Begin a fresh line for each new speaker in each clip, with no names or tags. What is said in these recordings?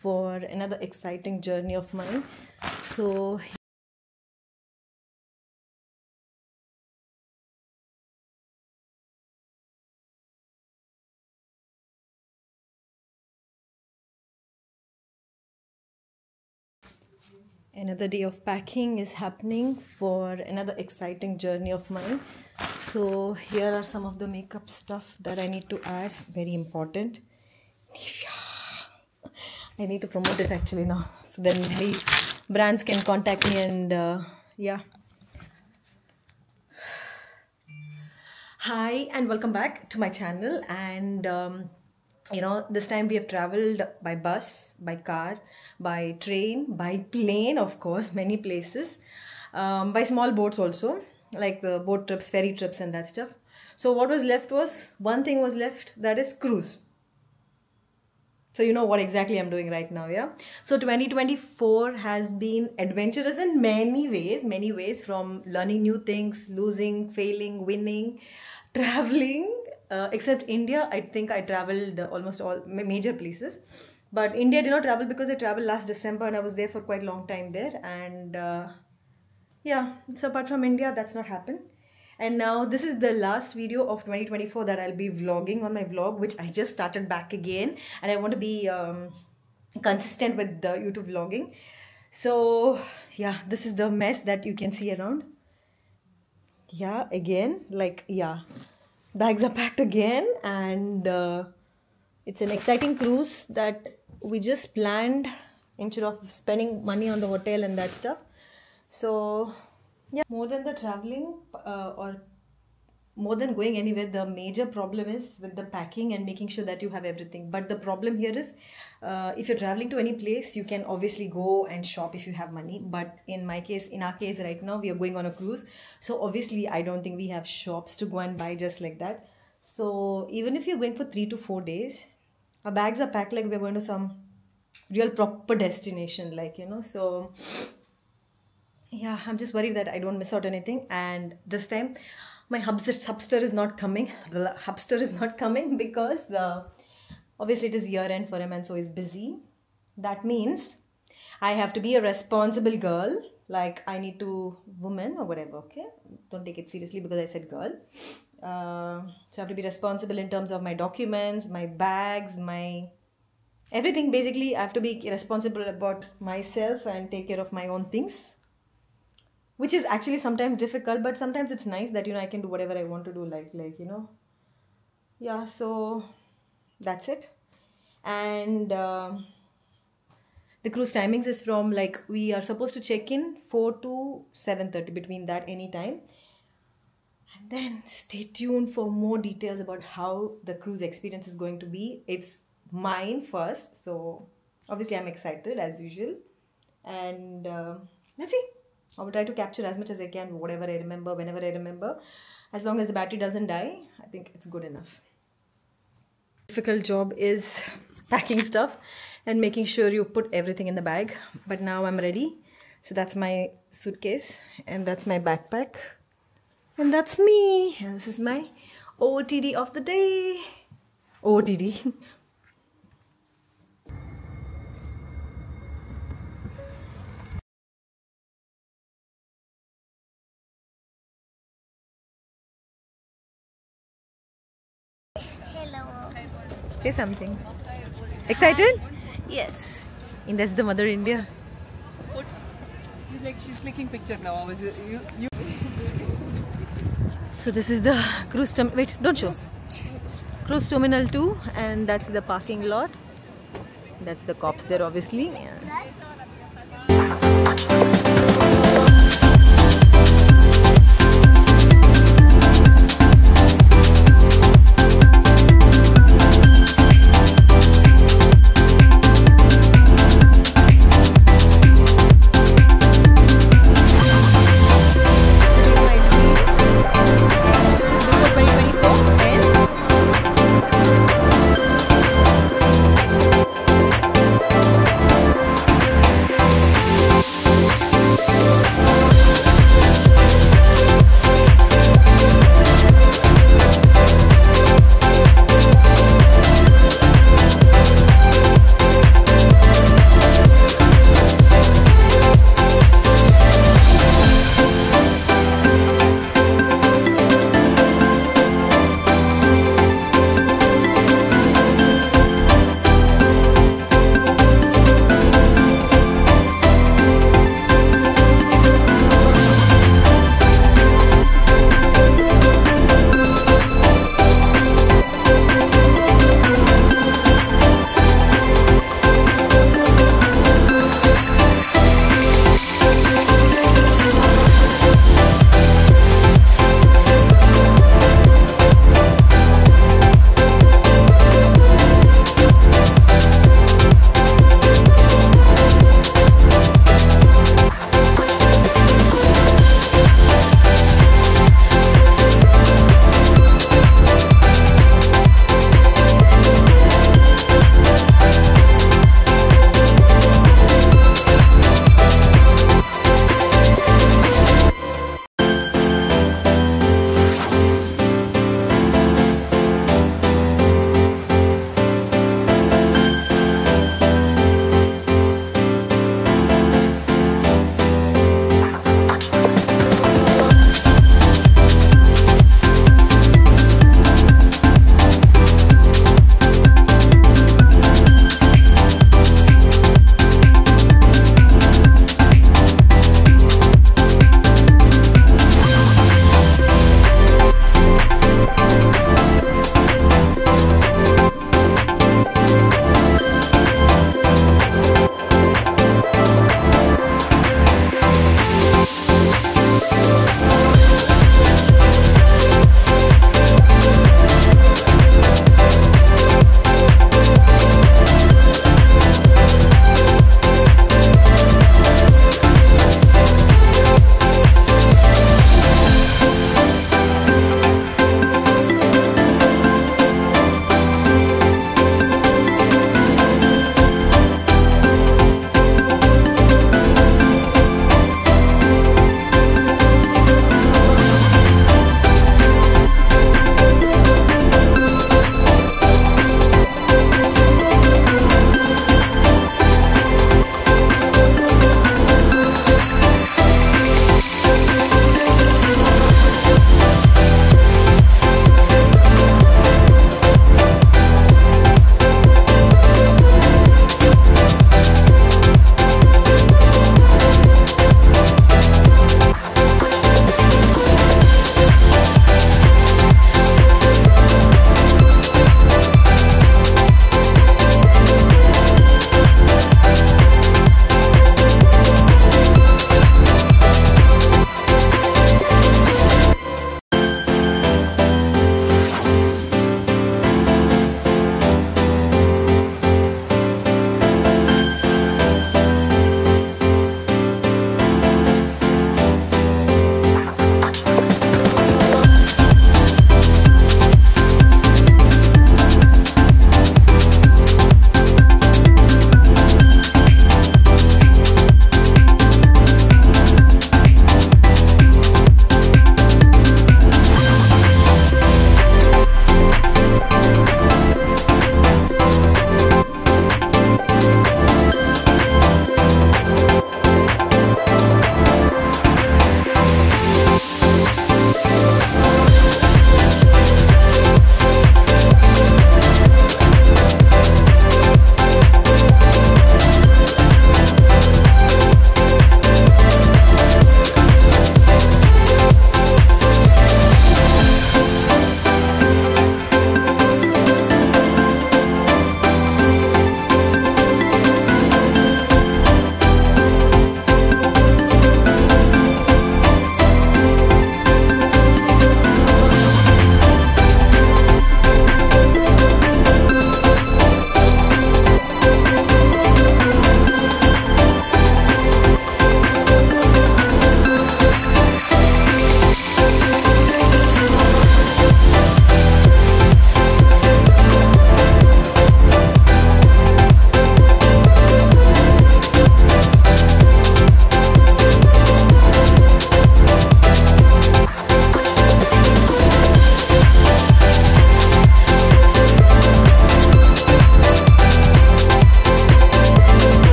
for another exciting journey of mine. So another day of packing is happening for another exciting journey of mine. So here are some of the makeup stuff that I need to add. Very important. I need to promote it actually now, so then maybe brands can contact me and yeah. Hi and welcome back to my channel. And you know, this time we have traveled by bus, by car, by train, by plane, of course, many places, by small boats also, like the boat trips, ferry trips and that stuff. So what was left was, one thing was left, that is cruise. So you know what exactly I'm doing right now, yeah? So 2024 has been adventurous in many ways, from learning new things, losing, failing, winning, traveling, except India. I think I traveled almost all major places. But India I did not travel because I traveled last December and I was there for quite a long time there. And yeah, so apart from India, that's not happened. And now this is the last video of 2024 that I'll be vlogging on my vlog, which I just started back again. And I want to be consistent with the YouTube vlogging. So yeah, this is the mess that you can see around. Yeah, again, like, yeah, bags are packed again. And it's an exciting cruise that we just planned instead of spending money on the hotel and that stuff. So yeah, more than the traveling or more than going anywhere, the major problem is with the packing and making sure that you have everything. But the problem here is if you're traveling to any place, you can obviously go and shop if you have money. But in my case, in our case right now, we are going on a cruise. So obviously, I don't think we have shops to go and buy just like that. So even if you're going for 3 to 4 days, our bags are packed like we're going to some real proper destination, like, you know. So yeah, I'm just worried that I don't miss out anything. And this time my hubster is not coming. The hubster is not coming because obviously it is year end for him and so he's busy. That means I have to be a responsible girl. Like, I need to, woman or whatever, okay? Don't take it seriously because I said girl. So I have to be responsible in terms of my documents, my bags, my everything. Basically, I have to be responsible about myself and take care of my own things, which is actually sometimes difficult, but sometimes it's nice that, you know, I can do whatever I want to do, like you know. Yeah, so that's it. And the cruise timings is from, like, we are supposed to check in 4 to 7:30, between that anytime. And then stay tuned for more details about how the cruise experience is going to be. It's mine first, so obviously I'm excited as usual. And let's see. I will try to capture as much as I can, whatever I remember, whenever I remember. As long as the battery doesn't die, I think it's good enough. Difficult job is packing stuff and making sure you put everything in the bag. But now I'm ready. So that's my suitcase and that's my backpack. And that's me. And this is my OOTD of the day. OOTD. Say something. Excited?
Yes.
And that's the Mother India.
She's clicking picture now.
So this is the cruise terminal. Wait, don't show. Cruise terminal 2, and that's the parking lot. That's the cops there, obviously. Yeah.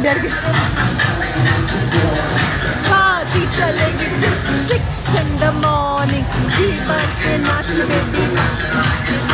डर गई। Party चलेगी 6 in the morning, जी भर के नाच baby.